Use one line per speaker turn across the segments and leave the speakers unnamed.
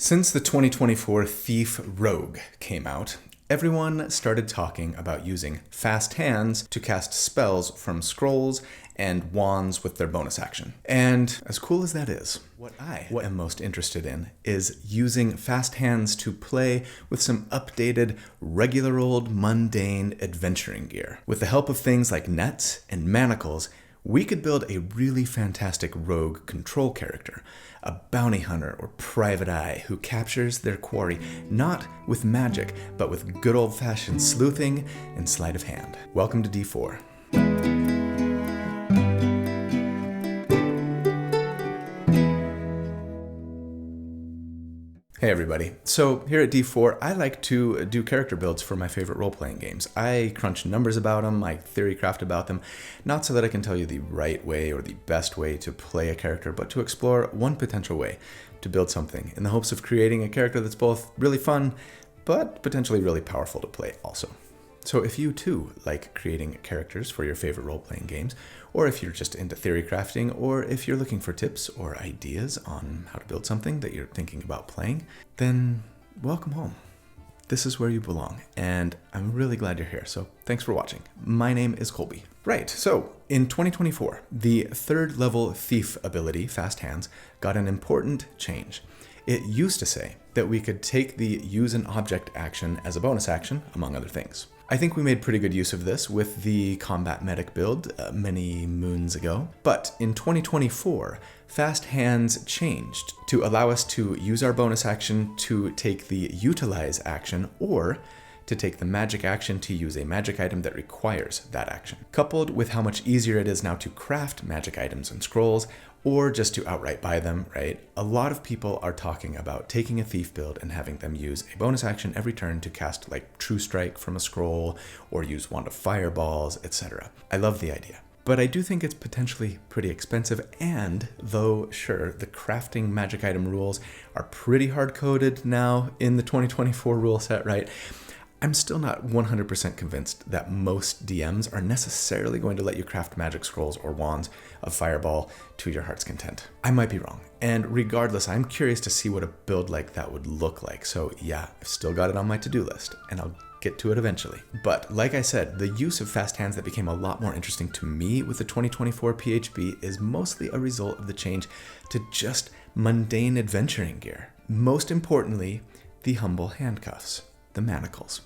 Since the 2024 Thief Rogue came out, everyone started talking about using fast hands to cast spells from scrolls and wands with their bonus action. And as cool as that is, what I am most interested in is using fast hands to play with some updated, regular old mundane adventuring gear. With the help of things like nets and manacles, we could build a really fantastic rogue control character, a bounty hunter or private eye who captures their quarry not with magic, but with good old-fashioned sleuthing and sleight of hand. Welcome to D4. Hey everybody. So here at D4, I like to do character builds for my favorite role-playing games. I crunch numbers about them, I theory craft about them, not so that I can tell you the right way or the best way to play a character, but to explore one potential way to build something in the hopes of creating a character that's both really fun, but potentially really powerful to play also. So if you too like creating characters for your favorite role-playing games, or if you're just into theory crafting, or if you're looking for tips or ideas on how to build something that you're thinking about playing, then welcome home. This is where you belong, and I'm really glad you're here, so thanks for watching. My name is Colby. Right, so in 2024, the third level thief ability, Fast Hands, got an important change. It used to say that we could take the use an object action as a bonus action, among other things. I think we made pretty good use of this with the combat medic build many moons ago. But in 2024, Fast Hands changed to allow us to use our bonus action to take the utilize action or to take the magic action to use a magic item that requires that action. Coupled with how much easier it is now to craft magic items and scrolls, or just to outright buy them, right? A lot of people are talking about taking a thief build and having them use a bonus action every turn to cast like True Strike from a scroll, or use Wand of Fireballs, etc. I love the idea. But I do think it's potentially pretty expensive, and though sure, the crafting magic item rules are pretty hard-coded now in the 2024 rule set, right? I'm still not 100% convinced that most DMs are necessarily going to let you craft magic scrolls or wands of Fireball to your heart's content. I might be wrong, and regardless, I'm curious to see what a build like that would look like. So yeah, I've still got it on my to-do list, and I'll get to it eventually. But like I said, the use of fast hands that became a lot more interesting to me with the 2024 PHB is mostly a result of the change to just mundane adventuring gear. Most importantly, the humble handcuffs. The manacles.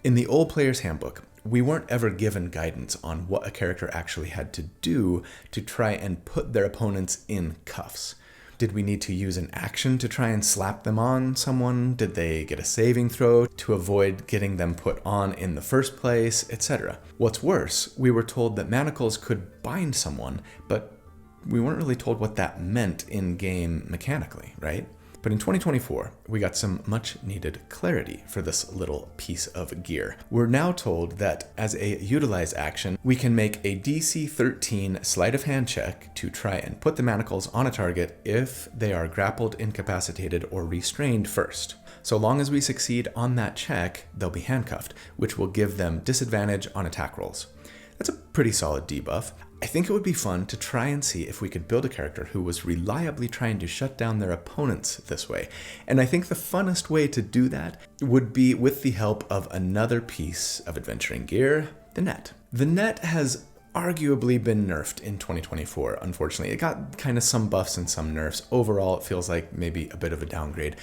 In the old player's handbook, we weren't ever given guidance on what a character actually had to do to try and put their opponents in cuffs. Did we need to use an action to try and slap them on someone? Did they get a saving throw to avoid getting them put on in the first place, etc.? What's worse, we were told that manacles could bind someone, but we weren't really told what that meant in-game mechanically, right? But in 2024, we got some much needed clarity for this little piece of gear. We're now told that as a utilize action, we can make a DC 13 sleight of hand check to try and put the manacles on a target if they are grappled, incapacitated, or restrained first. So long as we succeed on that check, they'll be handcuffed, which will give them disadvantage on attack rolls. That's a pretty solid debuff. I think it would be fun to try and see if we could build a character who was reliably trying to shut down their opponents this way. And I think the funnest way to do that would be with the help of another piece of adventuring gear, the net. The net has arguably been nerfed in 2024, unfortunately. It got kind of some buffs and some nerfs. Overall, it feels like maybe a bit of a downgrade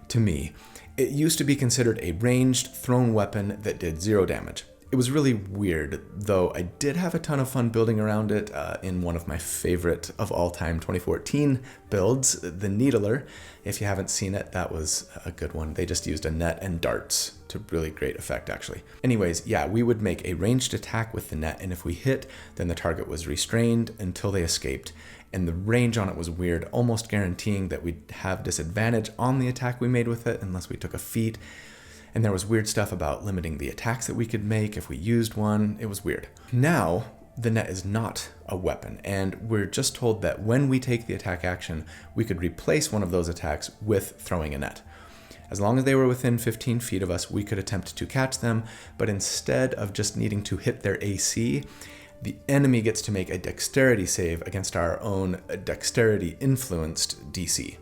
to me. It used to be considered a ranged thrown weapon that did 0 damage. It was really weird, though I did have a ton of fun building around it in one of my favorite of all time 2014 builds, the Needler. If you haven't seen it, that was a good one. They just used a net and darts to really great effect, actually. Anyways, yeah, we would make a ranged attack with the net, and if we hit, then the target was restrained until they escaped. And the range on it was weird, almost guaranteeing that we'd have disadvantage on the attack we made with it unless we took a feat. And there was weird stuff about limiting the attacks that we could make if we used one. It was weird. Now, the net is not a weapon, and we're just told that when we take the attack action, we could replace one of those attacks with throwing a net. As long as they were within 15 feet of us, we could attempt to catch them, but instead of just needing to hit their AC, the enemy gets to make a dexterity save against our own dexterity-influenced DC.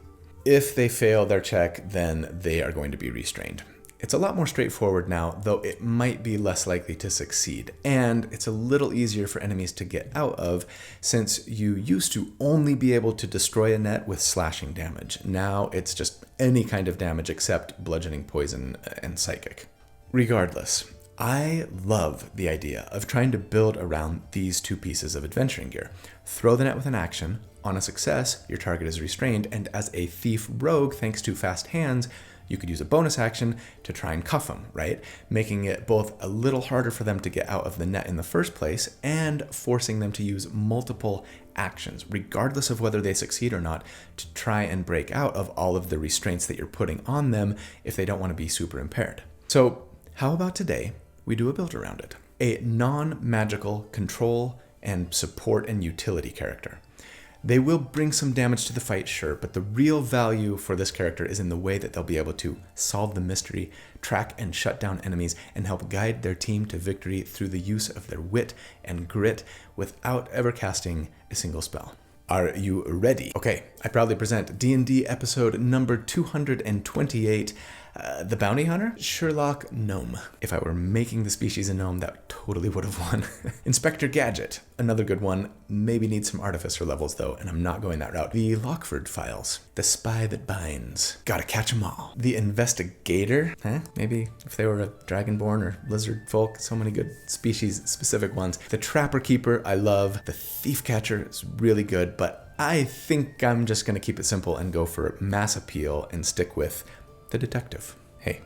if they fail their check, then they are going to be restrained. It's a lot more straightforward now, though it might be less likely to succeed, and it's a little easier for enemies to get out of since you used to only be able to destroy a net with slashing damage. Now it's just any kind of damage except bludgeoning, poison, and psychic. Regardless, I love the idea of trying to build around these two pieces of adventuring gear. Throw the net with an action. On a success, your target is restrained, and as a thief rogue, thanks to fast hands, you could use a bonus action to try and cuff them, right? Making it both a little harder for them to get out of the net in the first place and forcing them to use multiple actions, regardless of whether they succeed or not, to try and break out of all of the restraints that you're putting on them if they don't want to be super impaired. So how about today we do a build around it? A non-magical control and support and utility character. They will bring some damage to the fight, sure, but the real value for this character is in the way that they'll be able to solve the mystery, track and shut down enemies, and help guide their team to victory through the use of their wit and grit without ever casting a single spell. Are you ready? Okay, I proudly present D&D episode number 228, The Bounty Hunter, Sherlock Gnome. If I were making the species a gnome, that totally would have won. Inspector Gadget, another good one. Maybe needs some artificer levels though, and I'm not going that route. The Lockford Files, The Spy That Binds. Gotta catch 'em all. The Investigator, maybe if they were a dragonborn or lizard folk, so many good species-specific ones. The Trapper Keeper, I love. The Thief Catcher is really good, but I think I'm just gonna keep it simple and go for mass appeal and stick with the Detective. Hey,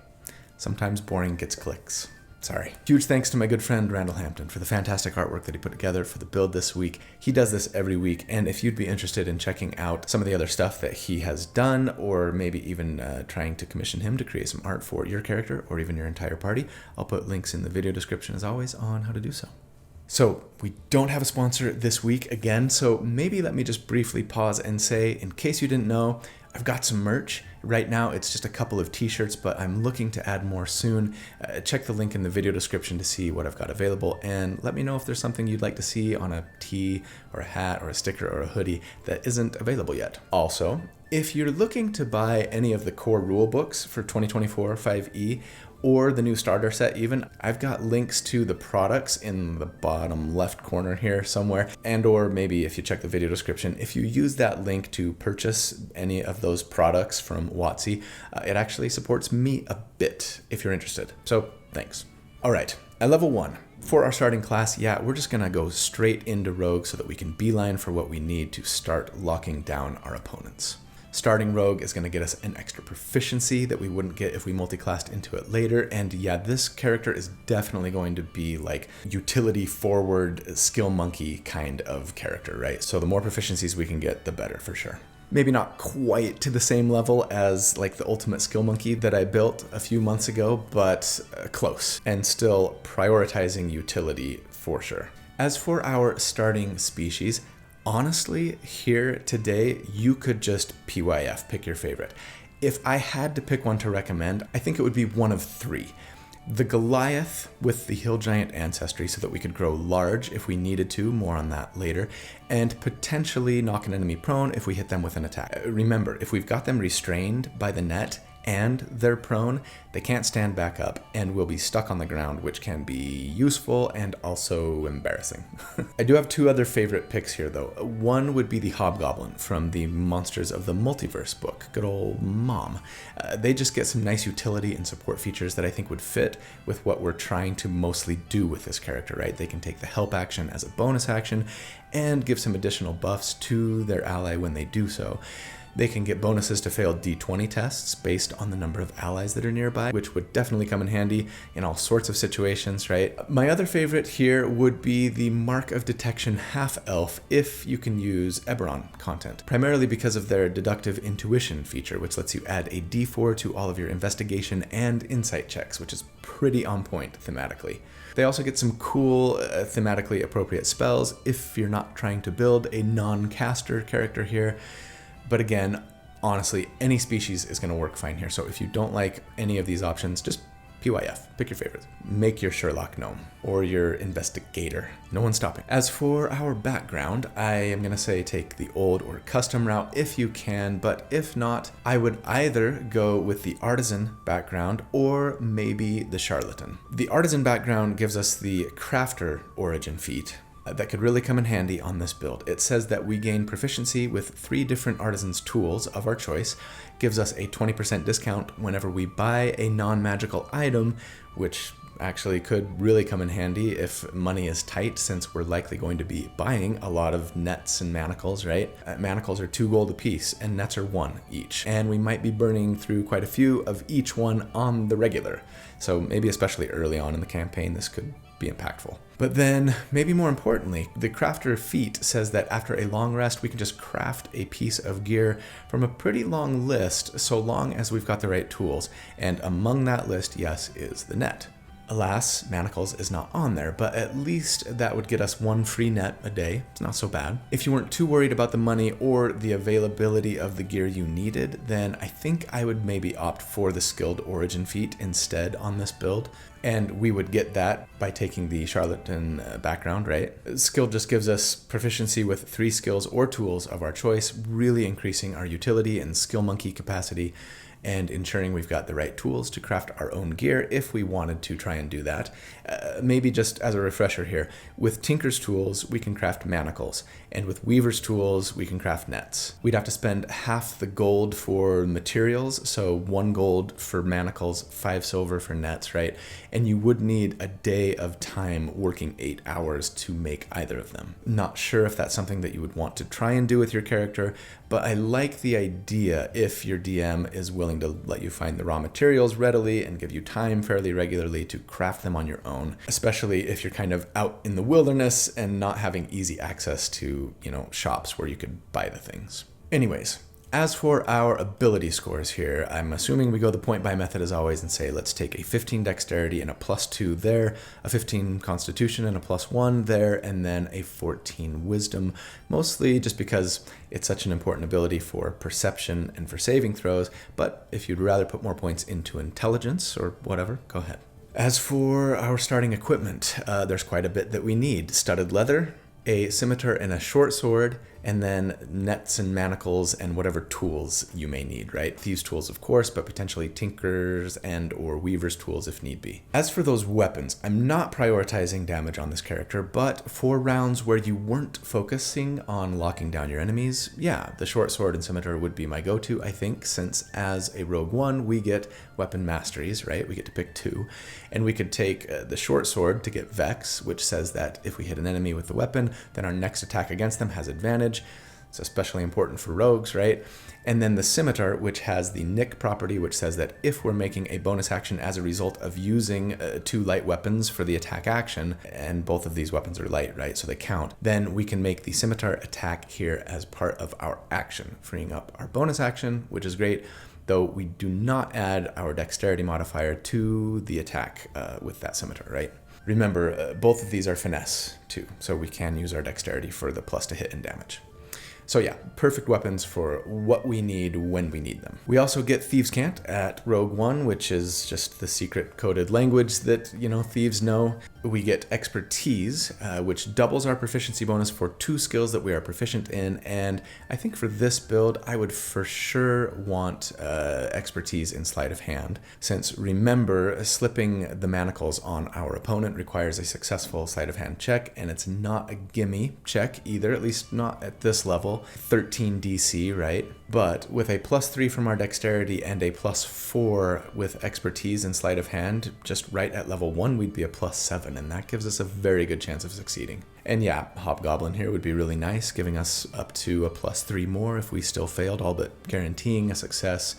sometimes boring gets clicks. Sorry. Huge thanks to my good friend Randall Hampton for the fantastic artwork that he put together for the build this week. He does this every week, and if you'd be interested in checking out some of the other stuff that he has done, or maybe even trying to commission him to create some art for your character or even your entire party, I'll put links in the video description as always on how to do so. So we don't have a sponsor this week again, so maybe let me just briefly pause and say, in case you didn't know, I've got some merch. Right now it's just a couple of t-shirts, but I'm looking to add more soon. Check the link in the video description to see what I've got available, and let me know if there's something you'd like to see on a tee or a hat or a sticker or a hoodie that isn't available yet. Also, if you're looking to buy any of the core rule books for 2024 5e, or the new starter set even, I've got links to the products in the bottom left corner here somewhere, and or maybe if you check the video description, if you use that link to purchase any of those products from WotC, it actually supports me a bit if you're interested. So thanks. All right, at level 1, for our starting class, we're just gonna go straight into Rogue so that we can beeline for what we need to start locking down our opponents. Starting Rogue is going to get us an extra proficiency that we wouldn't get if we multi-classed into it later, and this character is definitely going to be like utility forward skill monkey kind of character, right? So the more proficiencies we can get, the better for sure. Maybe not quite to the same level as like the ultimate skill monkey that I built a few months ago, but close, and still prioritizing utility for sure. As for our starting species, honestly, here today, you could just PYF, pick your favorite. If I had to pick one to recommend, I think it would be one of 3. The Goliath with the Hill Giant ancestry so that we could grow large if we needed to, more on that later, and potentially knock an enemy prone if we hit them with an attack. Remember, if we've got them restrained by the net and they're prone, they can't stand back up and will be stuck on the ground, which can be useful and also embarrassing. I do have 2 other favorite picks here though. One would be the Hobgoblin from the Monsters of the Multiverse book, good old Mom. They just get some nice utility and support features that I think would fit with what we're trying to mostly do with this character, right? They can take the help action as a bonus action and give some additional buffs to their ally when they do so. They can get bonuses to failed D20 tests based on the number of allies that are nearby, which would definitely come in handy in all sorts of situations, right? My other favorite here would be the Mark of Detection Half-Elf if you can use Eberron content, primarily because of their deductive intuition feature, which lets you add a D4 to all of your investigation and insight checks, which is pretty on point thematically. They also get some cool, thematically appropriate spells if you're not trying to build a non-caster character here. But again, honestly, any species is going to work fine here. So if you don't like any of these options, just PYF, pick your favorites. Make your Sherlock gnome or your investigator. No one's stopping. As for our background, I am going to say take the old or custom route if you can, but if not, I would either go with the artisan background or maybe the charlatan. The artisan background gives us the crafter origin feat that could really come in handy on this build. It says that we gain proficiency with 3 different artisan's tools of our choice, gives us a 20% discount whenever we buy a non-magical item, which actually could really come in handy if money is tight, since we're likely going to be buying a lot of nets and manacles, right? Manacles are 2 gold a piece and nets are 1 each. And we might be burning through quite a few of each one on the regular. So maybe especially early on in the campaign, this could be impactful. But then, maybe more importantly, the crafter feat says that after a long rest, we can just craft a piece of gear from a pretty long list, so long as we've got the right tools. And among that list, yes, is the net. Alas, manacles is not on there, but at least that would get us 1 free net a day. It's not so bad. If you weren't too worried about the money or the availability of the gear you needed, then I think I would maybe opt for the skilled origin feat instead on this build. And we would get that by taking the charlatan background, right? Skill just gives us proficiency with 3 skills or tools of our choice, really increasing our utility and skill monkey capacity, and ensuring we've got the right tools to craft our own gear if we wanted to try and do that. Maybe just as a refresher here, with Tinker's tools, we can craft manacles, and with Weaver's tools, we can craft nets. We'd have to spend half the gold for materials, so 1 gold for manacles, 5 silver for nets, right? And you would need a day of time working 8 hours to make either of them. Not sure if that's something that you would want to try and do with your character, but I like the idea if your DM is willing to let you find the raw materials readily and give you time fairly regularly to craft them on your own, especially if you're kind of out in the wilderness and not having easy access to, shops where you could buy the things. Anyways, as for our ability scores here, I'm assuming we go the point buy method as always and say let's take a 15 dexterity and a +2 there, a 15 constitution and a +1 there, and then a 14 wisdom, mostly just because it's such an important ability for perception and for saving throws, but if you'd rather put more points into intelligence or whatever, go ahead. As for our starting equipment, there's quite a bit that we need. Studded leather, a scimitar and a short sword, and then nets and manacles and whatever tools you may need, right? Thieves' tools, of course, but potentially Tinker's and or Weaver's tools if need be. As for those weapons, I'm not prioritizing damage on this character, but for rounds where you weren't focusing on locking down your enemies, yeah, the short sword and scimitar would be my go-to, I think, since as a Rogue One, we get weapon masteries, right? We get to pick 2, and we could take the short sword to get Vex, which says that if we hit an enemy with the weapon, then our next attack against them has advantage. It's especially important for rogues, right? And then the scimitar, which has the nick property, which says that if we're making a bonus action as a result of using 2 light weapons for the attack action, and both of these weapons are light, right? So they count, then we can make the scimitar attack here as part of our action, freeing up our bonus action, which is great, though we do not add our dexterity modifier to the attack with that scimitar, right? Remember, both of these are finesse too, so we can use our dexterity for the plus to hit and damage. So yeah, perfect weapons for what we need when we need them. We also get Thieves' Cant at Rogue One, which is just the secret coded language that, thieves know. We get Expertise, which doubles our proficiency bonus for 2 skills that we are proficient in. And I think for this build, I would for sure want Expertise in Sleight of Hand, since remember, slipping the manacles on our opponent requires a successful Sleight of Hand check, and it's not a gimme check either, at least not at this level. 13 DC, right? But with a +3 from our dexterity and a +4 with Expertise and Sleight of Hand, just right at level 1, we'd be a +7, and that gives us a very good chance of succeeding. And yeah, Hobgoblin here would be really nice, giving us up to a +3 more if we still failed, all but guaranteeing a success,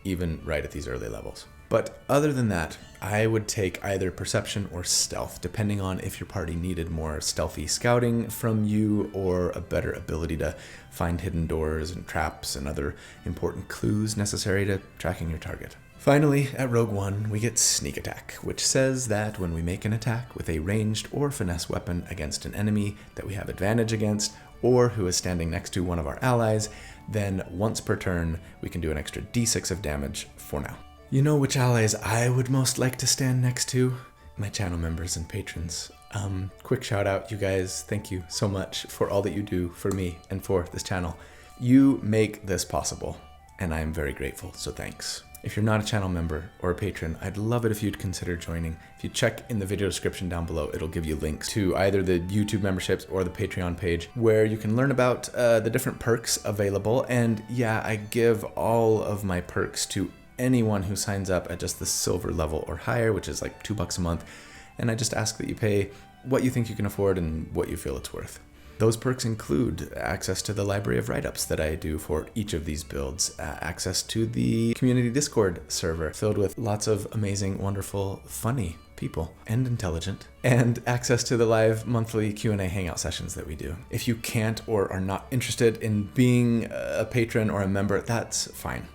even right at these early levels. But other than that, I would take either perception or stealth, depending on if your party needed more stealthy scouting from you or a better ability to find hidden doors and traps and other important clues necessary to tracking your target. Finally, at Rogue One, we get Sneak Attack, which says that when we make an attack with a ranged or finesse weapon against an enemy that we have advantage against, or who is standing next to one of our allies, then once per turn, we can do an extra d6 of damage for now. You know which allies I would most like to stand next to? My channel members and patrons. Quick shout out, you guys. Thank you so much for all that you do for me and for this channel. You make this possible, and I am very grateful, so thanks. If you're not a channel member or a patron, I'd love it if you'd consider joining. If you check in the video description down below, it'll give you links to either the YouTube memberships or the Patreon page where you can learn about the different perks available. And yeah, I give all of my perks to anyone who signs up at just the silver level or higher, which is like $2 a month. And I just ask that you pay what you think you can afford and what you feel it's worth. Those perks include access to the library of write-ups that I do for each of these builds, access to the community Discord server filled with lots of amazing, wonderful, funny people and intelligent, and access to the live monthly Q&A hangout sessions that we do. If you can't or are not interested in being a patron or a member, that's fine.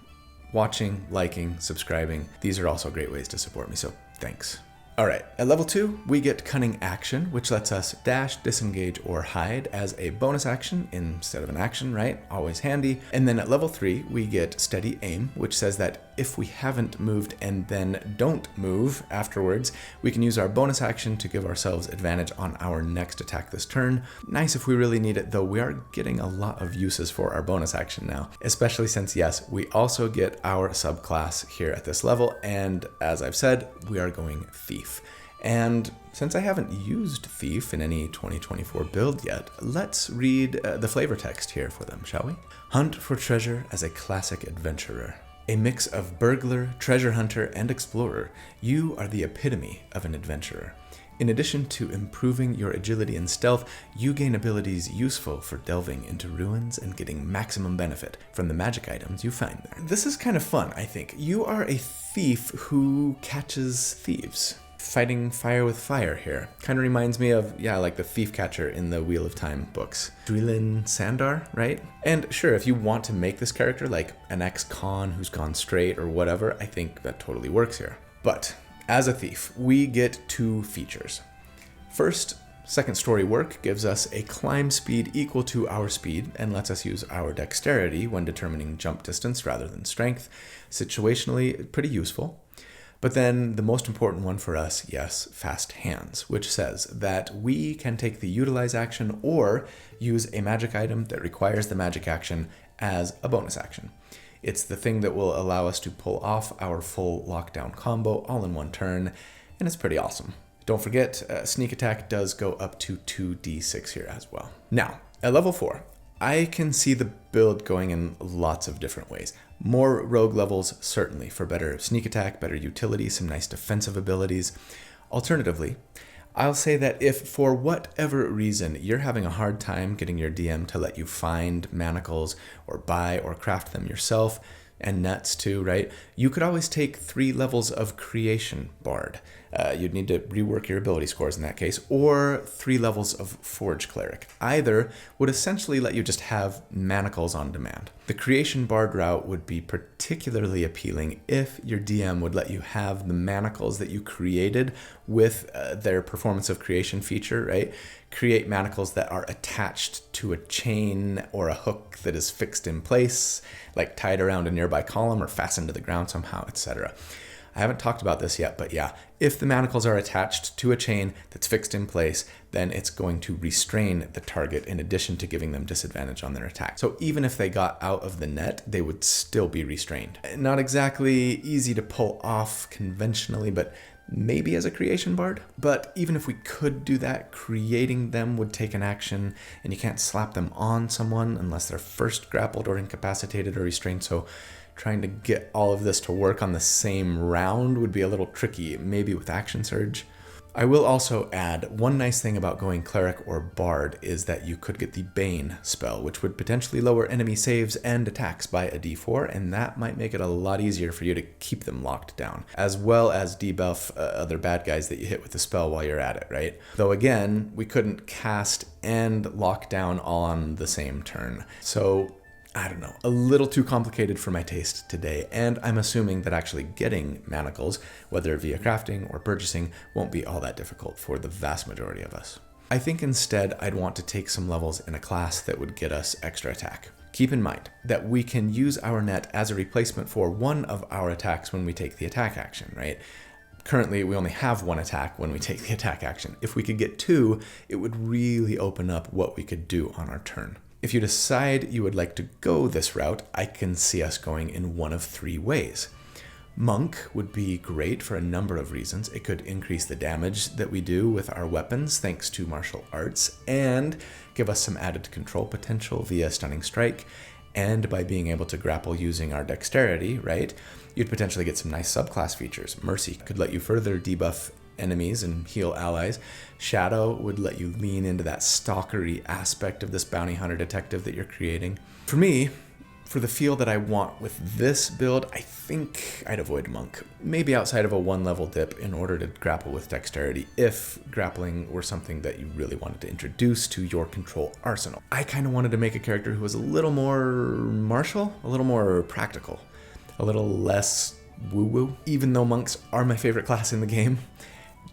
Watching, liking, subscribing, these are also great ways to support me, so thanks. All right, at level 2, we get Cunning Action, which lets us dash, disengage, or hide as a bonus action instead of an action, right? Always handy. And then at level 3, we get Steady Aim, which says that if we haven't moved and then don't move afterwards, we can use our bonus action to give ourselves advantage on our next attack this turn. Nice if we really need it, though we are getting a lot of uses for our bonus action now, especially since, yes, we also get our subclass here at this level, and as I've said, we are going Thief. And since I haven't used Thief in any 2024 build yet, let's read the flavor text here for them, shall we? Hunt for treasure as a classic adventurer. A mix of burglar, treasure hunter, and explorer, you are the epitome of an adventurer. In addition to improving your agility and stealth, you gain abilities useful for delving into ruins and getting maximum benefit from the magic items you find there. This is kind of fun, I think. You are a thief who catches thieves. Fighting fire with fire here. Kind of reminds me of, yeah, like the thief catcher in the Wheel of Time books. Drillin Sandar, right? And sure, if you want to make this character like an ex-con who's gone straight or whatever, I think that totally works here. But as a thief, we get 2 features. First, second story work gives us a climb speed equal to our speed and lets us use our dexterity when determining jump distance rather than strength. Situationally, pretty useful. But then the most important one for us, yes, Fast Hands, which says that we can take the utilize action or use a magic item that requires the magic action as a bonus action. It's the thing that will allow us to pull off our full lockdown combo all in one turn, and it's pretty awesome. Don't forget, sneak attack does go up to 2d6 here as well. Now, at level 4, I can see the build going in lots of different ways. More rogue levels, certainly, for better sneak attack, better utility, some nice defensive abilities. Alternatively, I'll say that if for whatever reason you're having a hard time getting your DM to let you find manacles or buy or craft them yourself, and nuts too, right? You could always take 3 levels of Creation Bard. You'd need to rework your ability scores in that case, or 3 levels of Forge Cleric. Either would essentially let you just have manacles on demand. The Creation Bard route would be particularly appealing if your DM would let you have the manacles that you created with their Performance of Creation feature, right? Create manacles that are attached to a chain or a hook that is fixed in place, like tied around a nearby column or fastened to the ground somehow, etc. I haven't talked about this yet, but yeah, if the manacles are attached to a chain that's fixed in place, then it's going to restrain the target in addition to giving them disadvantage on their attack. So even if they got out of the net, they would still be restrained. Not exactly easy to pull off conventionally, but maybe as a creation bard. But even if we could do that, creating them would take an action, and you can't slap them on someone unless they're first grappled or incapacitated or restrained. So trying to get all of this to work on the same round would be a little tricky, maybe with Action Surge. I will also add, one nice thing about going Cleric or Bard is that you could get the Bane spell, which would potentially lower enemy saves and attacks by a d4, and that might make it a lot easier for you to keep them locked down, as well as debuff other bad guys that you hit with the spell while you're at it, right? Though again, we couldn't cast and lock down all on the same turn. So I don't know, a little too complicated for my taste today, and I'm assuming that actually getting manacles, whether via crafting or purchasing, won't be all that difficult for the vast majority of us. I think instead I'd want to take some levels in a class that would get us extra attack. Keep in mind that we can use our net as a replacement for one of our attacks when we take the attack action, right? Currently, we only have one attack when we take the attack action. If we could get two, it would really open up what we could do on our turn. If you decide you would like to go this route, I can see us going in one of three ways. Monk would be great for a number of reasons. It could increase the damage that we do with our weapons thanks to martial arts, and give us some added control potential via stunning strike, and by being able to grapple using our dexterity, right? You'd potentially get some nice subclass features. Mercy could let you further debuff enemies and heal allies. Shadow would let you lean into that stalkery aspect of this bounty hunter detective that you're creating. For me, for the feel that I want with this build, I think I'd avoid Monk. Maybe outside of a 1-level dip in order to grapple with dexterity, if grappling were something that you really wanted to introduce to your control arsenal. I kind of wanted to make a character who was a little more martial, a little more practical, a little less woo-woo. Even though monks are my favorite class in the game,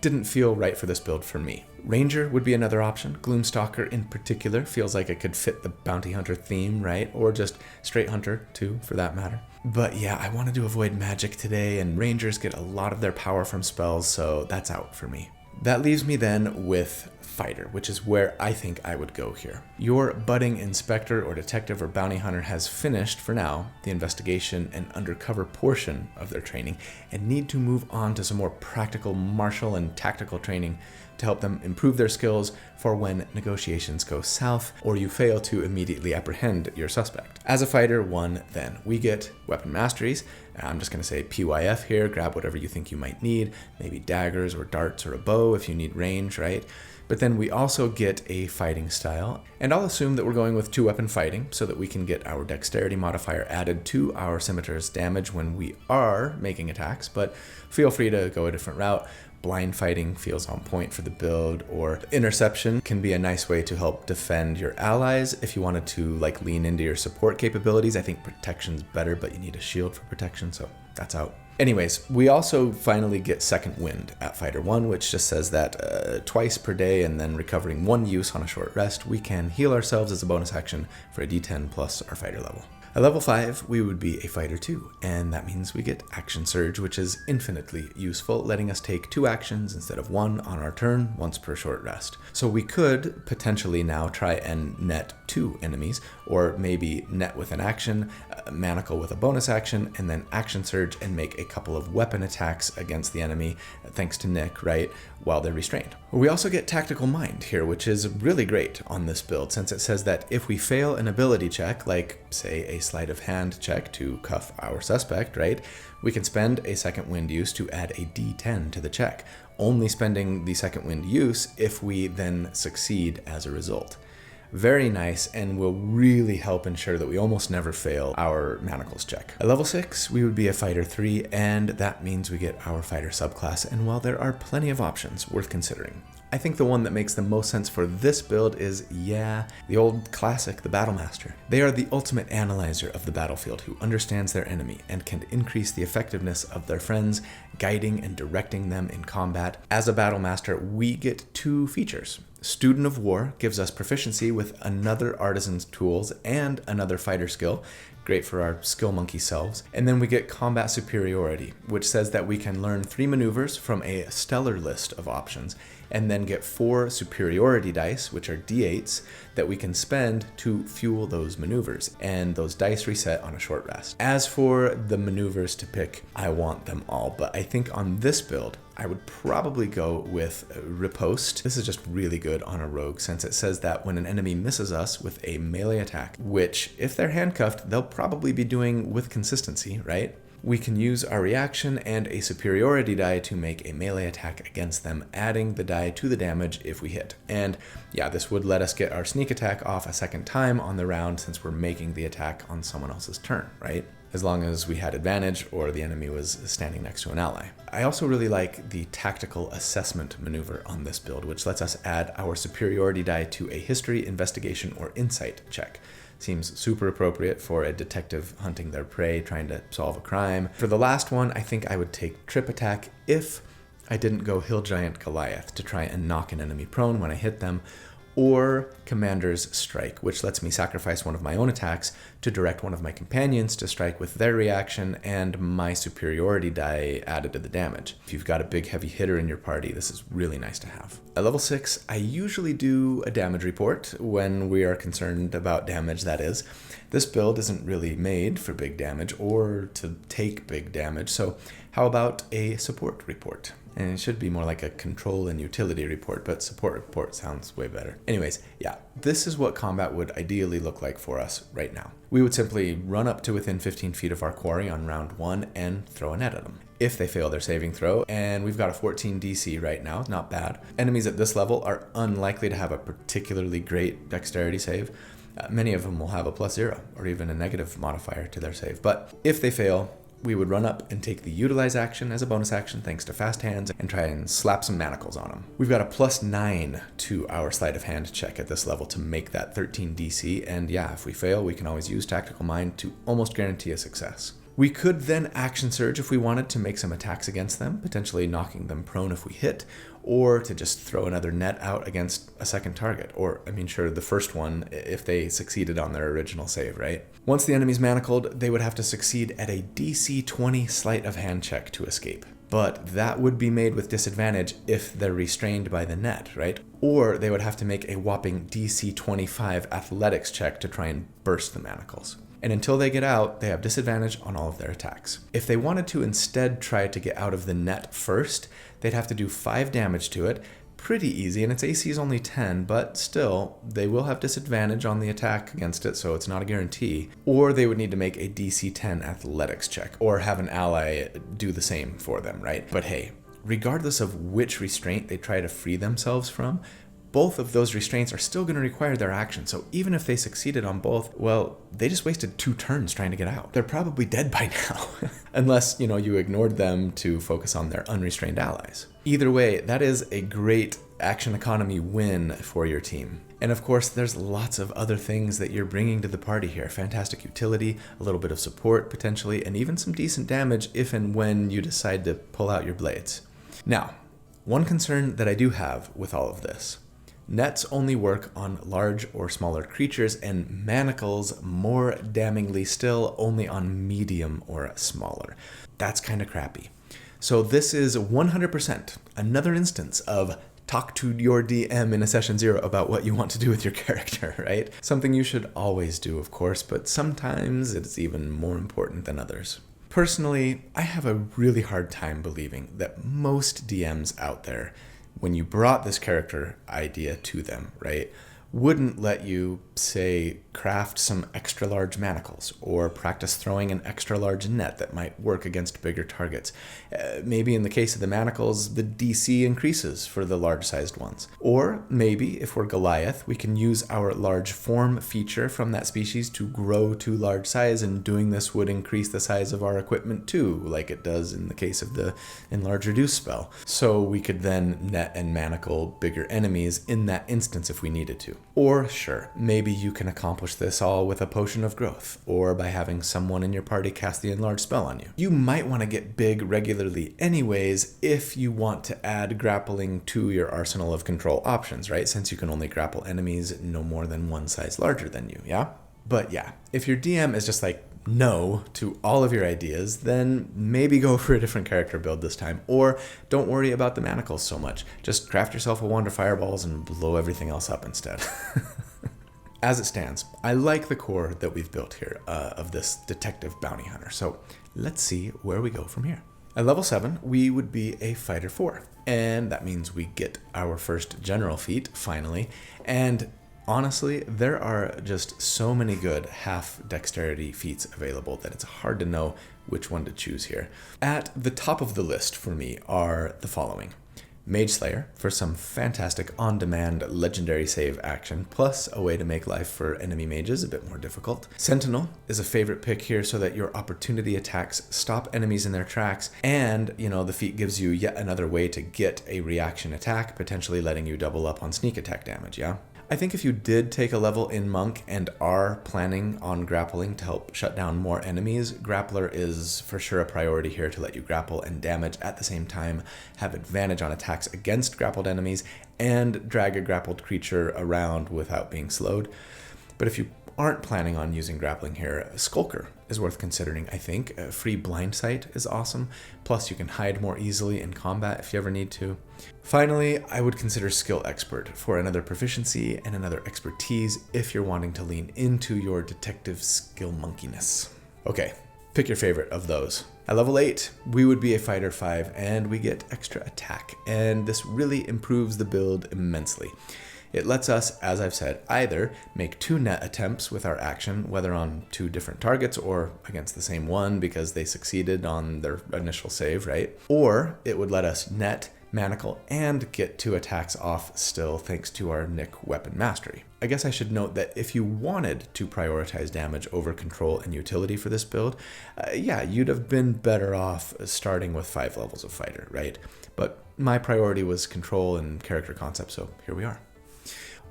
didn't feel right for this build for me. Ranger would be another option. Gloomstalker in particular feels like it could fit the bounty hunter theme, right? Or just straight hunter too, for that matter. But yeah, I wanted to avoid magic today, and Rangers get a lot of their power from spells, so that's out for me. That leaves me then with Fighter, which is where I think I would go here. Your budding inspector or detective or bounty hunter has finished, for now, the investigation and undercover portion of their training, and need to move on to some more practical martial and tactical training to help them improve their skills for when negotiations go south or you fail to immediately apprehend your suspect. As a fighter 1, then, we get weapon masteries. I'm just going to say PYF here, grab whatever you think you might need, maybe daggers or darts or a bow if you need range, right? But then we also get a fighting style, and I'll assume that we're going with 2-weapon fighting so that we can get our dexterity modifier added to our scimitar's damage when we are making attacks, but feel free to go a different route. Blind fighting feels on point for the build, or interception can be a nice way to help defend your allies. If you wanted to lean into your support capabilities, I think protection's better, but you need a shield for protection, so that's out. Anyways, we also finally get Second Wind at Fighter 1, which just says that twice per day and then recovering 1 use on a short rest, we can heal ourselves as a bonus action for a D10 plus our fighter level. At level 5, we would be a Fighter 2, and that means we get Action Surge, which is infinitely useful, letting us take 2 actions instead of 1 on our turn, once per short rest. So we could potentially now try and net 2 enemies, or maybe net with an action, manacle with a bonus action, and then Action Surge and make a couple of weapon attacks against the enemy, thanks to Nick, right, while they're restrained. We also get Tactical Mind here, which is really great on this build, since it says that if we fail an ability check, like, say, a sleight of hand check to cuff our suspect, right, we can spend a Second Wind use to add a D10 to the check, only spending the Second Wind use if we then succeed as a result. Very nice, and will really help ensure that we almost never fail our manacles check. At level 6, we would be a Fighter 3, and that means we get our Fighter subclass, and while there are plenty of options worth considering, I think the one that makes the most sense for this build is, the old classic, the Battlemaster. They are the ultimate analyzer of the battlefield who understands their enemy and can increase the effectiveness of their friends, guiding and directing them in combat. As a Battlemaster, we get 2 features. Student of War gives us proficiency with another artisan's tools and another fighter skill, great for our skill monkey selves. And then we get Combat Superiority, which says that we can learn 3 maneuvers from a stellar list of options, and then get 4 superiority dice, which are d8s, that we can spend to fuel those maneuvers, and those dice reset on a short rest. As for the maneuvers to pick, I want them all, but I think on this build, I would probably go with Riposte. This is just really good on a rogue, since it says that when an enemy misses us with a melee attack, which, if they're handcuffed, they'll probably be doing with consistency, right? We can use our reaction and a superiority die to make a melee attack against them, adding the die to the damage if we hit. And this would let us get our sneak attack off a second time on the round, since we're making the attack on someone else's turn, right? As long as we had advantage or the enemy was standing next to an ally. I also really like the tactical assessment maneuver on this build, which lets us add our superiority die to a history, investigation, or insight check. Seems super appropriate for a detective hunting their prey, trying to solve a crime. For the last one, I think I would take Trip Attack if I didn't go Hill Giant Goliath to try and knock an enemy prone when I hit them, or Commander's Strike, which lets me sacrifice one of my own attacks to direct one of my companions to strike with their reaction and my superiority die added to the damage. If you've got a big heavy hitter in your party, this is really nice to have. At level 6, I usually do a damage report when we are concerned about damage, that is. This build isn't really made for big damage or to take big damage, so how about a support report? And it should be more like a control and utility report, but support report sounds way better. Anyways, yeah, this is what combat would ideally look like for us right now. We would simply run up to within 15 feet of our quarry on round 1 and throw a net at them. If they fail their saving throw, and we've got a 14 DC right now, not bad. Enemies at this level are unlikely to have a particularly great dexterity save. Many of them will have a +0 or even a negative modifier to their save. But if they fail, we would run up and take the utilize action as a bonus action thanks to fast hands and try and slap some manacles on them. We've got a +9 to our sleight of hand check at this level to make that 13 DC, and yeah, if we fail, we can always use Tactical Mind to almost guarantee a success. We could then action surge if we wanted to make some attacks against them, potentially knocking them prone if we hit, or to just throw another net out against a second target, or, sure, the first one if they succeeded on their original save, right? Once the enemy's manacled, they would have to succeed at a DC 20 sleight of hand check to escape. But that would be made with disadvantage if they're restrained by the net, right? Or they would have to make a whopping DC 25 athletics check to try and burst the manacles. And until they get out, they have disadvantage on all of their attacks. If they wanted to instead try to get out of the net first, they'd have to do 5 damage to it. Pretty easy, and its AC is only 10, but still, they will have disadvantage on the attack against it, so it's not a guarantee. Or they would need to make a DC 10 athletics check, or have an ally do the same for them, right? But hey, regardless of which restraint they try to free themselves from, both of those restraints are still going to require their action, so even if they succeeded on both, well, they just wasted 2 turns trying to get out. They're probably dead by now, unless, you ignored them to focus on their unrestrained allies. Either way, that is a great action economy win for your team. And of course, there's lots of other things that you're bringing to the party here. Fantastic utility, a little bit of support potentially, and even some decent damage if and when you decide to pull out your blades. Now, one concern that I do have with all of this. Nets only work on large or smaller creatures, and manacles, more damningly still, only on medium or smaller. That's kind of crappy. So this is 100% another instance of talk to your DM in a session 0 about what you want to do with your character, right? Something you should always do, of course, but sometimes it's even more important than others. Personally, I have a really hard time believing that most DMs out there, when you brought this character idea to them, right, wouldn't let you, say, craft some extra large manacles or practice throwing an extra large net that might work against bigger targets. Maybe in the case of the manacles, the DC increases for the large-sized ones. Or maybe, if we're Goliath, we can use our large form feature from that species to grow to large size, and doing this would increase the size of our equipment too, like it does in the case of the Enlarge Reduce spell. So we could then net and manacle bigger enemies in that instance if we needed to. Or, sure, maybe you can accomplish this all with a potion of growth, or by having someone in your party cast the enlarge spell on you. You might want to get big regularly anyways if you want to add grappling to your arsenal of control options, right? Since you can only grapple enemies no more than one size larger than you, yeah? But yeah, if your DM is just like, no to all of your ideas, then maybe go for a different character build this time, or don't worry about the manacles so much. Just craft yourself a wand of fireballs and blow everything else up instead. As it stands, I like the core that we've built here of this detective bounty hunter, so let's see where we go from here. At level 7, we would be a fighter 4, and that means we get our first general feat, finally, and honestly, there are just so many good half dexterity feats available that it's hard to know which one to choose here. At the top of the list for me are the following. Mage Slayer for some fantastic on-demand legendary save action, plus a way to make life for enemy mages a bit more difficult. Sentinel is a favorite pick here so that your opportunity attacks stop enemies in their tracks, and, the feat gives you yet another way to get a reaction attack, potentially letting you double up on sneak attack damage, yeah? I think if you did take a level in Monk and are planning on grappling to help shut down more enemies, Grappler is for sure a priority here to let you grapple and damage at the same time, have advantage on attacks against grappled enemies, and drag a grappled creature around without being slowed. But if you aren't planning on using grappling here, Skulker is worth considering, I think. Free blind sight is awesome, plus you can hide more easily in combat if you ever need to. Finally, I would consider Skill Expert for another proficiency and another expertise if you're wanting to lean into your detective skill monkiness. Okay, pick your favorite of those. At level 8, we would be a fighter 5 and we get extra attack, and this really improves the build immensely. It lets us, as I've said, either make 2 net attempts with our action, whether on 2 different targets or against the same one because they succeeded on their initial save, right? Or it would let us net, manacle, and get 2 attacks off still thanks to our Nick weapon mastery. I guess I should note that if you wanted to prioritize damage over control and utility for this build, you'd have been better off starting with 5 levels of fighter, right? But my priority was control and character concept, so here we are.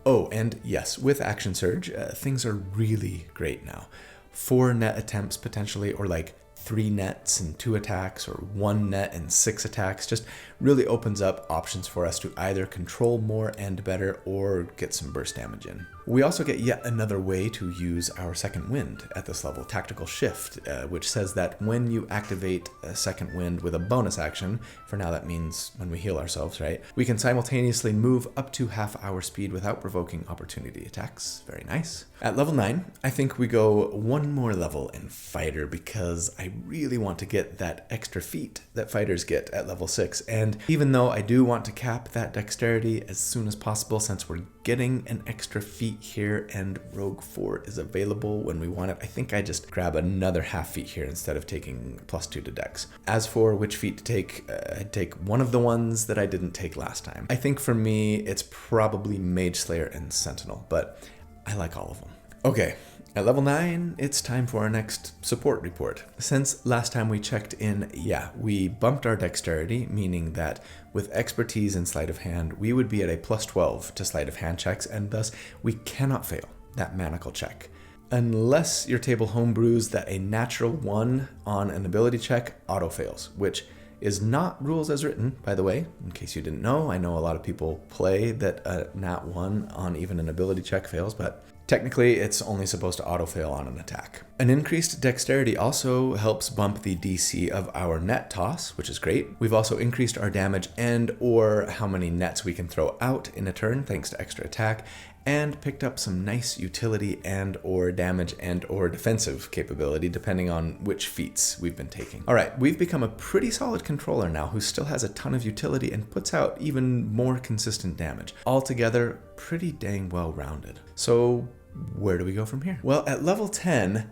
Oh, and yes, with Action Surge, things are really great now. 4 net attempts potentially, or like 3 nets and 2 attacks, or 1 net and 6 attacks, just really opens up options for us to either control more and better or get some burst damage in. We also get yet another way to use our second wind at this level, Tactical Shift, which says that when you activate a second wind with a bonus action, for now that means when we heal ourselves, right? We can simultaneously move up to half our speed without provoking opportunity attacks. Very nice. At level 9, I think we go 1 more level in Fighter because I really want to get that extra feat that fighters get at level 6. And even though I do want to cap that dexterity as soon as possible since we're getting an extra feat here and Rogue 4 is available when we want it, I think I just grab another half feat here instead of taking +2 to dex. As for which feat to take, I'd take one of the ones that I didn't take last time. I think for me, it's probably Mage Slayer and Sentinel, but I like all of them. Okay, at level 9, it's time for our next support report. Since last time we checked in, we bumped our dexterity, meaning that with expertise in sleight of hand, we would be at a +12 to sleight of hand checks, and thus we cannot fail that manacle check. Unless your table homebrews that a natural 1 on an ability check auto-fails, which is not rules as written, by the way, in case you didn't know. I know a lot of people play that a nat 1 on even an ability check fails, but technically, it's only supposed to auto-fail on an attack. An increased dexterity also helps bump the DC of our net toss, which is great. We've also increased our damage and or how many nets we can throw out in a turn thanks to extra attack, and picked up some nice utility and or damage and or defensive capability depending on which feats we've been taking. All right, we've become a pretty solid controller now who still has a ton of utility and puts out even more consistent damage. Altogether, pretty dang well-rounded. So where do we go from here? Well, at level 10,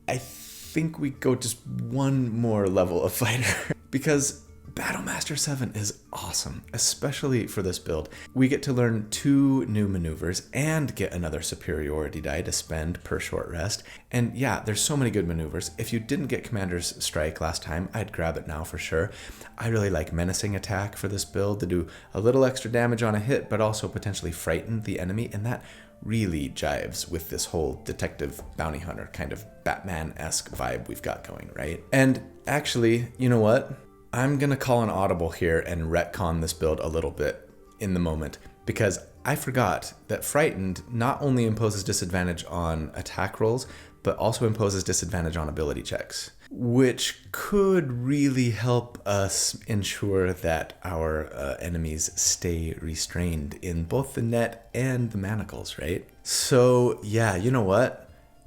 I think we go just 1 more level of fighter because Battlemaster 7 is awesome, especially for this build. We get to learn 2 new maneuvers and get another superiority die to spend per short rest. And there's so many good maneuvers. If you didn't get Commander's Strike last time, I'd grab it now for sure. I really like Menacing Attack for this build to do a little extra damage on a hit, but also potentially frighten the enemy, and that really jives with this whole detective bounty hunter kind of Batman-esque vibe we've got going, right? And actually, you know what? I'm gonna call an audible here and retcon this build a little bit in the moment because I forgot that Frightened not only imposes disadvantage on attack rolls, but also imposes disadvantage on ability checks, which could really help us ensure that our enemies stay restrained in both the net and the manacles, right? So you know what?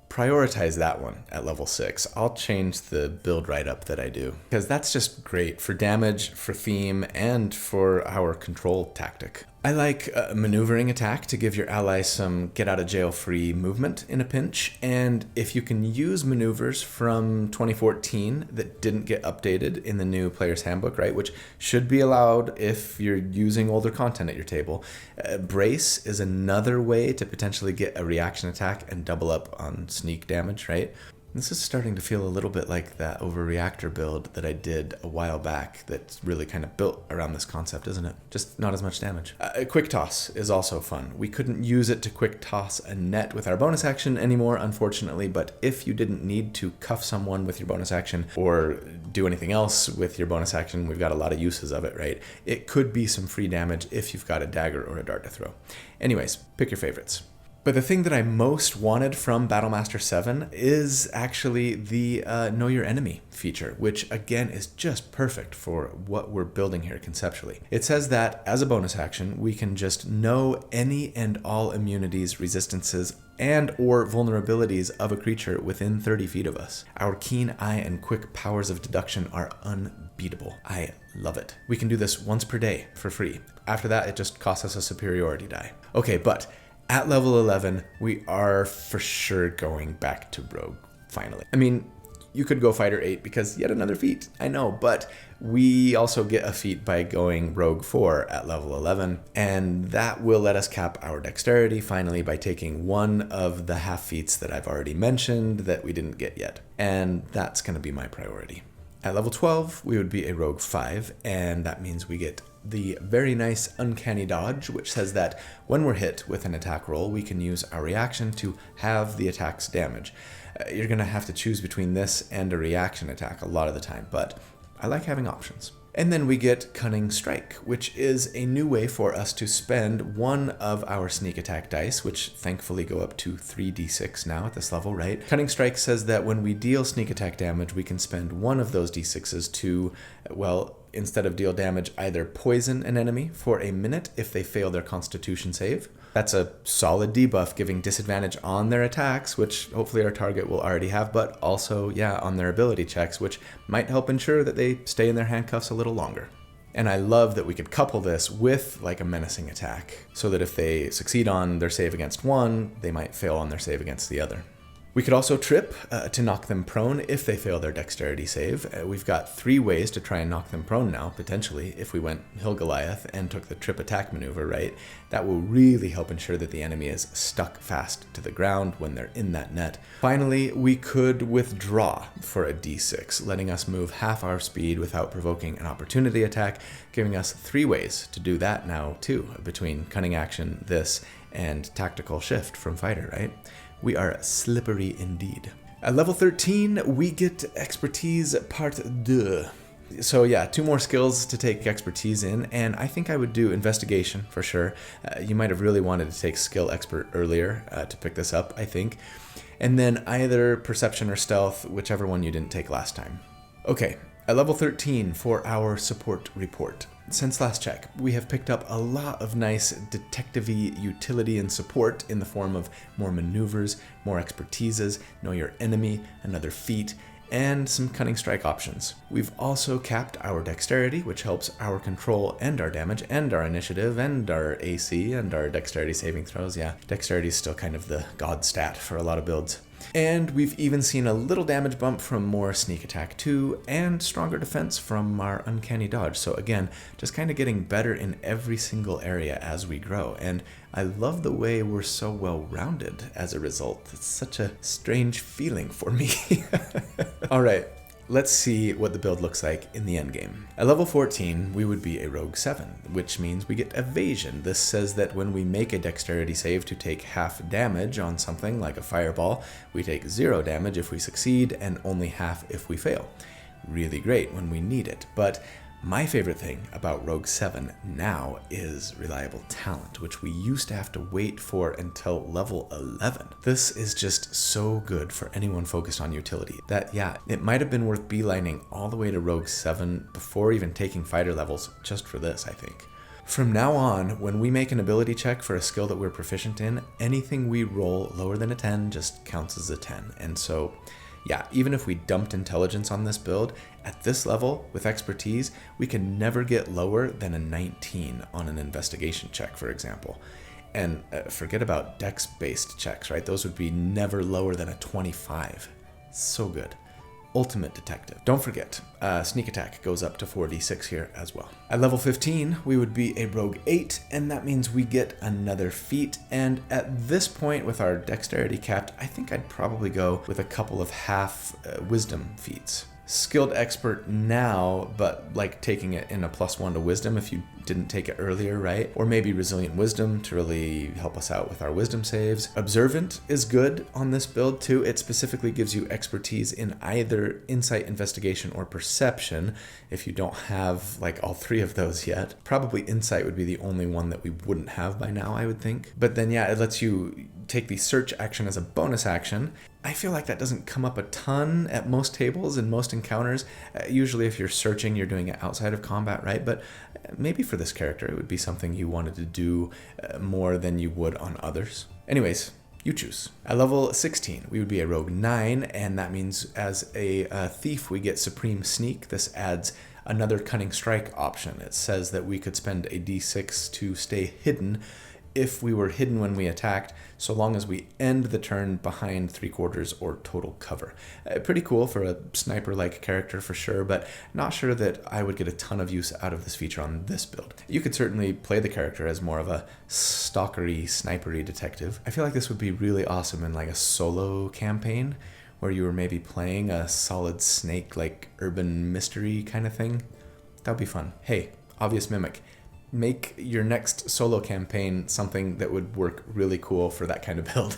Prioritize that one at level 6. I'll change the build write-up that I do because that's just great for damage, for theme, and for our control tactic. I like maneuvering attack to give your ally some get-out-of-jail-free movement in a pinch, and if you can use maneuvers from 2014 that didn't get updated in the new Player's Handbook, right, which should be allowed if you're using older content at your table, Brace is another way to potentially get a reaction attack and double up on sneak damage, right? This is starting to feel a little bit like that overreactor build that I did a while back that's really kind of built around this concept, isn't it? Just not as much damage. Quick toss is also fun. We couldn't use it to quick toss a net with our bonus action anymore, unfortunately, but if you didn't need to cuff someone with your bonus action or do anything else with your bonus action, we've got a lot of uses of it, right? It could be some free damage if you've got a dagger or a dart to throw. Anyways, pick your favorites. But the thing that I most wanted from Battlemaster 7 is actually the Know Your Enemy feature, which again is just perfect for what we're building here conceptually. It says that as a bonus action, we can just know any and all immunities, resistances, and or vulnerabilities of a creature within 30 feet of us. Our keen eye and quick powers of deduction are unbeatable. I love it. We can do this once per day for free. After that, it just costs us a superiority die. Okay, but at level 11, we are for sure going back to Rogue, finally. I mean, you could go Fighter 8 because yet another feat, I know, but we also get a feat by going Rogue 4 at level 11, and that will let us cap our dexterity finally by taking one of the half feats that I've already mentioned that we didn't get yet, and that's going to be my priority. At level 12, we would be a Rogue 5, and that means we get the very nice Uncanny Dodge, which says that when we're hit with an attack roll, we can use our reaction to halve the attack's damage. You're going to have to choose between this and a reaction attack a lot of the time, but I like having options. And then we get Cunning Strike, which is a new way for us to spend one of our sneak attack dice, which thankfully go up to 3d6 now at this level, right? Cunning Strike says that when we deal sneak attack damage, we can spend one of those d6s to, well, instead of deal damage, either poison an enemy for a minute if they fail their Constitution save. That's a solid debuff, giving disadvantage on their attacks, which hopefully our target will already have, but also, yeah, on their ability checks, which might help ensure that they stay in their handcuffs a little longer. And I love that we could couple this with like a menacing attack, so that if they succeed on their save against one, they might fail on their save against the other. We could also trip to knock them prone if they fail their dexterity save. We've got 3 ways to try and knock them prone now, potentially, if we went Hill Goliath and took the trip attack maneuver, right? That will really help ensure that the enemy is stuck fast to the ground when they're in that net. Finally, we could withdraw for a d6, letting us move half our speed without provoking an opportunity attack, giving us 3 ways to do that now, too, between Cunning Action, this, and Tactical Shift from Fighter, right? We are slippery indeed. At level 13, we get Expertise Part 2. So yeah, 2 more skills to take Expertise in, and I think I would do Investigation for sure. You might have really wanted to take Skill Expert earlier to pick this up, I think. And then either Perception or Stealth, whichever one you didn't take last time. Okay, at level 13 for our Support Report. Since last check, we have picked up a lot of nice detective-y utility and support in the form of more maneuvers, more expertises, Know Your Enemy, another feat, and some Cunning Strike options. We've also capped our dexterity, which helps our control and our damage and our initiative and our AC and our dexterity saving throws. Yeah, dexterity is still kind of the god stat for a lot of builds. And we've even seen a little damage bump from more sneak attack too, and stronger defense from our Uncanny Dodge. So again, just kind of getting better in every single area as we grow. And I love the way we're so well rounded as a result. It's such a strange feeling for me. All right. Let's see what the build looks like in the endgame. At level 14, we would be a Rogue 7, which means we get Evasion. This says that when we make a dexterity save to take half damage on something like a fireball, we take 0 damage if we succeed and only half if we fail. Really great when we need it, but my favorite thing about Rogue 7 now is Reliable Talent, which we used to have to wait for until level 11. This is just so good for anyone focused on utility that, yeah, it might have been worth beelining all the way to Rogue 7 before even taking fighter levels just for this, I think. From now on, when we make an ability check for a skill that we're proficient in, anything we roll lower than a 10 just counts as a 10. And so, yeah, even if we dumped intelligence on this build, at this level, with expertise, we can never get lower than a 19 on an investigation check, for example. And forget about dex-based checks, right? Those would be never lower than a 25. So good. ultimate detective. Don't forget, sneak attack goes up to 4d6 here as well. At level 15, we would be a rogue 8, and that means we get another feat. And at this point, with our dexterity capped, I think I'd probably go with a couple of half wisdom feats. Skilled expert now, but like taking it in a +1 to wisdom if you didn't take it earlier, right? Or maybe resilient wisdom to really help us out with our wisdom saves. Observant is good on this build too. It specifically gives you expertise in either insight, investigation, or perception if you don't have like all three of those yet. Probably insight would be the only one that we wouldn't have by now, I would think. But then yeah, it lets you take the search action as a bonus action. I feel like that doesn't come up a ton at most tables and most encounters. Usually if you're searching, you're doing it outside of combat, right? But maybe for this character, it would be something you wanted to do more than you would on others. Anyways, you choose. At level 16, we would be a rogue 9, and that means as a thief, we get supreme sneak. This adds another cunning strike option. It says that we could spend a d6 to stay hidden if we were hidden when we attacked, so long as we end the turn behind 3/4 or total cover. Pretty cool for a sniper-like character for sure, but not sure that I would get a ton of use out of this feature on this build. You could certainly play the character as more of a stalkery, snipery detective. I feel like this would be really awesome in like a solo campaign, where you were maybe playing a solid snake, like urban mystery kind of thing. That would be fun. Hey, obvious mimic. Make your next solo campaign something that would work really cool for that kind of build.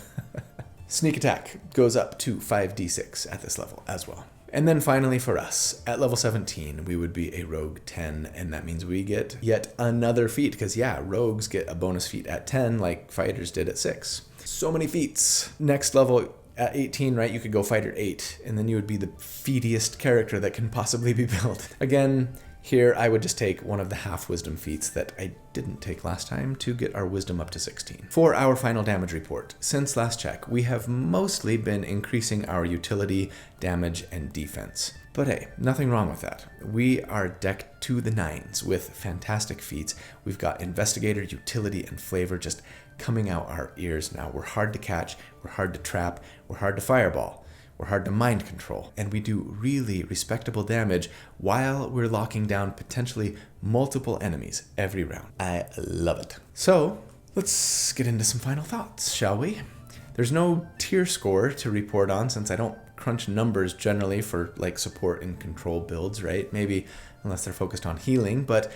Sneak attack goes up to 5d6 at this level as well. And then finally for us, at level 17, we would be a rogue 10, and that means we get yet another feat, because yeah, rogues get a bonus feat at 10 like fighters did at 6. So many feats. Next level, at 18, right, you could go fighter 8, and then you would be the featiest character that can possibly be built. Again, here, I would just take one of the half wisdom feats that I didn't take last time to get our wisdom up to 16. For our final damage report, since last check, we have mostly been increasing our utility, damage, and defense. But hey, nothing wrong with that. We are decked to the nines with fantastic feats. We've got investigator, utility, and flavor just coming out our ears now. We're hard to catch, we're hard to trap, we're hard to fireball. We're hard to mind control, and we do really respectable damage while we're locking down potentially multiple enemies every round. I love it. So let's get into some final thoughts, shall we? There's no tier score to report on since I don't crunch numbers generally for like support and control builds, right? Maybe unless they're focused on healing, but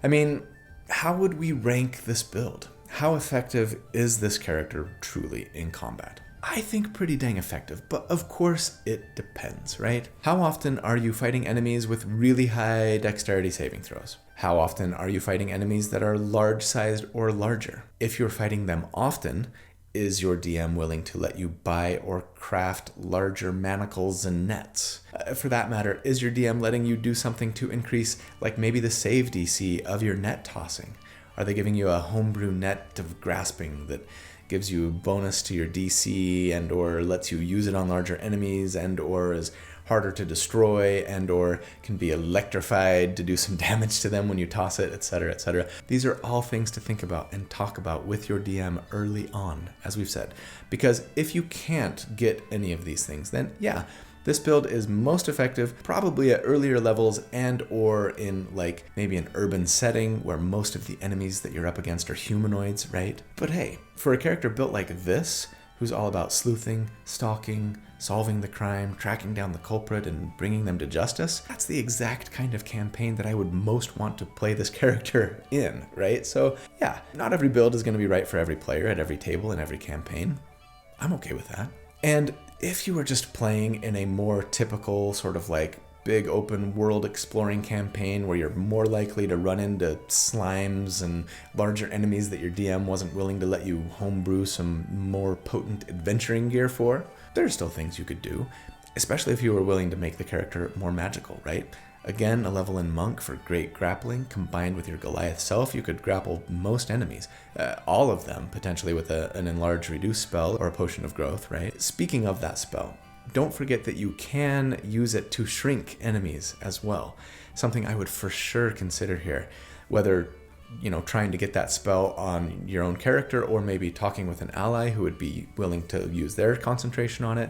I mean, how would we rank this build? How effective is this character truly in combat? I think pretty dang effective, but of course it depends, right? How often are you fighting enemies with really high dexterity saving throws? How often are you fighting enemies that are large-sized or larger? If you're fighting them often, is your DM willing to let you buy or craft larger manacles and nets? For that matter, is your DM letting you do something to increase, like maybe the save DC of your net tossing? Are they giving you a homebrew net of grasping that gives you a bonus to your DC and or lets you use it on larger enemies and or is harder to destroy and or can be electrified to do some damage to them when you toss it, etc., etc. These are all things to think about and talk about with your DM early on, as we've said. Because if you can't get any of these things, then yeah, this build is most effective probably at earlier levels and or in like maybe an urban setting where most of the enemies that you're up against are humanoids, right? But hey, for a character built like this, who's all about sleuthing, stalking, solving the crime, tracking down the culprit, and bringing them to justice, that's the exact kind of campaign that I would most want to play this character in, right? So yeah, not every build is going to be right for every player at every table in every campaign. I'm okay with that. And if you were just playing in a more typical sort of like big open world exploring campaign where you're more likely to run into slimes and larger enemies that your DM wasn't willing to let you homebrew some more potent adventuring gear for, there are still things you could do, especially if you were willing to make the character more magical, right? Again, a level in Monk for great grappling. Combined with your Goliath self, you could grapple most enemies. All of them, potentially with an enlarge reduce spell or a potion of growth, right? Speaking of that spell, don't forget that you can use it to shrink enemies as well. Something I would for sure consider here. Whether trying to get that spell on your own character, or maybe talking with an ally who would be willing to use their concentration on it.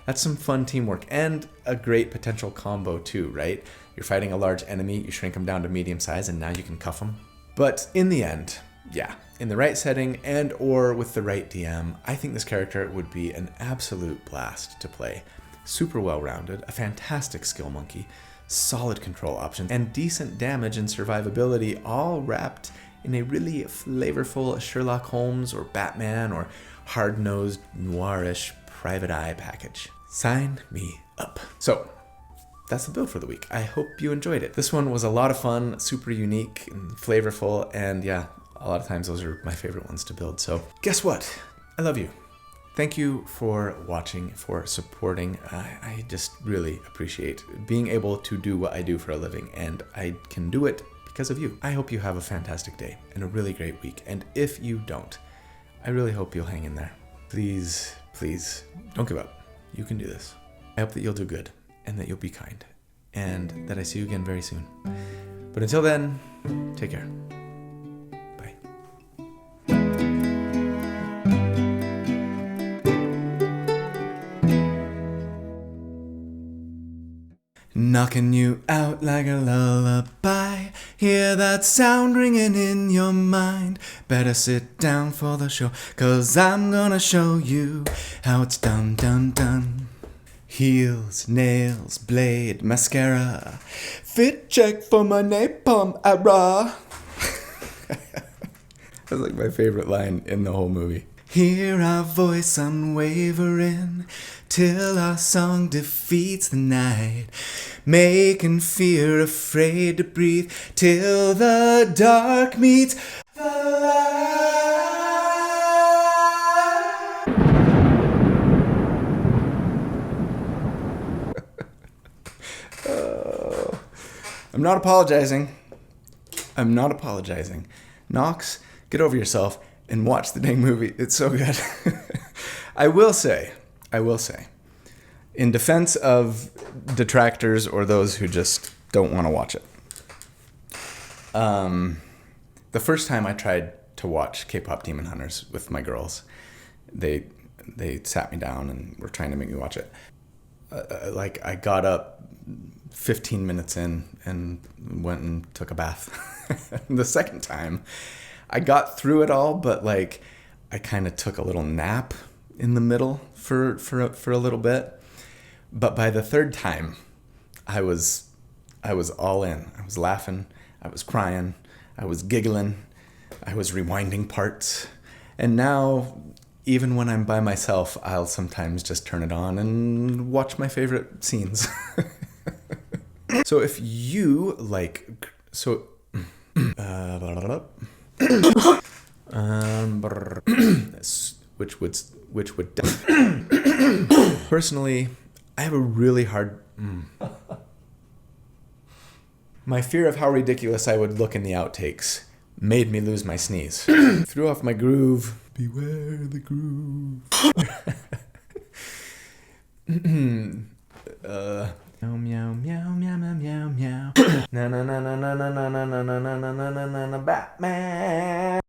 That's some fun teamwork and a great potential combo too, right? You're fighting a large enemy, you shrink them down to medium size, and now you can cuff them. But in the end, yeah, in the right setting and or with the right DM, I think this character would be an absolute blast to play. Super well-rounded, a fantastic skill monkey, solid control options, and decent damage and survivability, all wrapped in a really flavorful Sherlock Holmes or Batman or hard-nosed noirish private eye package. Sign me up. So that's the build for the week. I hope you enjoyed it. This one was a lot of fun, super unique and flavorful, and yeah, a lot of times those are my favorite ones to build. So guess what? I love you. Thank you for watching, for supporting. I just really appreciate being able to do what I do for a living, and I can do it because of you. I hope you have a fantastic day and a really great week. And if you don't, I really hope you'll hang in there. Please, please don't give up. You can do this. I hope that you'll do good and that you'll be kind and that I see you again very soon. But until then, take care. Knocking you out like a lullaby. Hear that sound ringing in your mind. Better sit down for the show, 'cause I'm gonna show you how it's done, done, done. Heels, nails, blade, mascara. Fit check for my napalm era. That's like my favorite line in the whole movie. Hear our voice unwavering, till our song defeats the night, making fear afraid to breathe, till the dark meets the light. Oh. I'm not apologizing. Knox, get over yourself and watch the dang movie. It's so good. I will say, in defense of detractors or those who just don't want to watch it, the first time I tried to watch K-pop Demon Hunters with my girls, they sat me down and were trying to make me watch it. I got up 15 minutes in and went and took a bath. The second time, I got through it all, but I kind of took a little nap in the middle for a little bit. But by the third time, I was all in. I was laughing, I was crying, I was giggling, I was rewinding parts. And now, even when I'm by myself, I'll sometimes just turn it on and watch my favorite scenes. So if you which would personally, I have a really hard my fear of how ridiculous I would look in the outtakes made me lose my sneeze. Threw off my groove. Beware the groove. Meow meow meow meow meow meow meow. Na na na na na na na na na na na na na Batman.